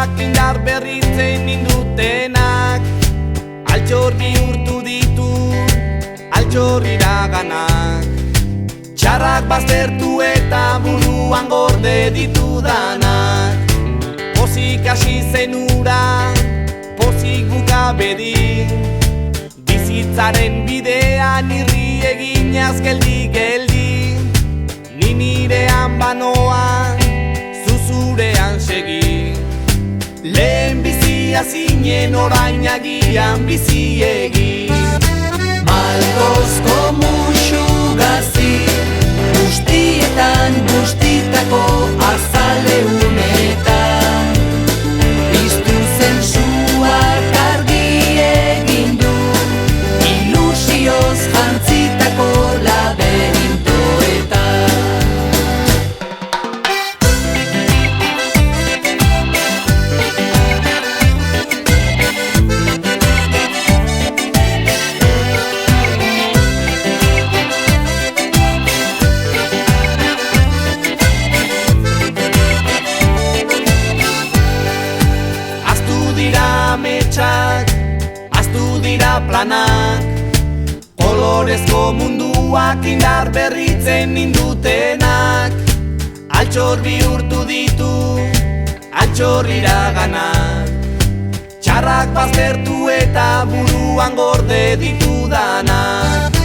munduak indar berritzen nindutenak, altxor bihurtu ditu, altxor iraganak. Txarrak baztertu eta buruan gorde ditudanak. Pozik hasi zen ura, pozik buka bedi, bizitzaren bidean irri eginaz geldi-geldi. Ni nirean banoa, zuzurean segi. Lehen bizia zinen orain agian biziegi. Malkozko musu gazi, guztietan guztitako azaleunetan. Piztu zen suak argi egin du, ilusioz jantzitako laberintoetan. Aztu dira planak, kolorezko munduak indar berritzen nindutenak. Altxor bihurtu ditu, altxor iraganak. Txarrak baztertu eta buruan gorde ditudanak.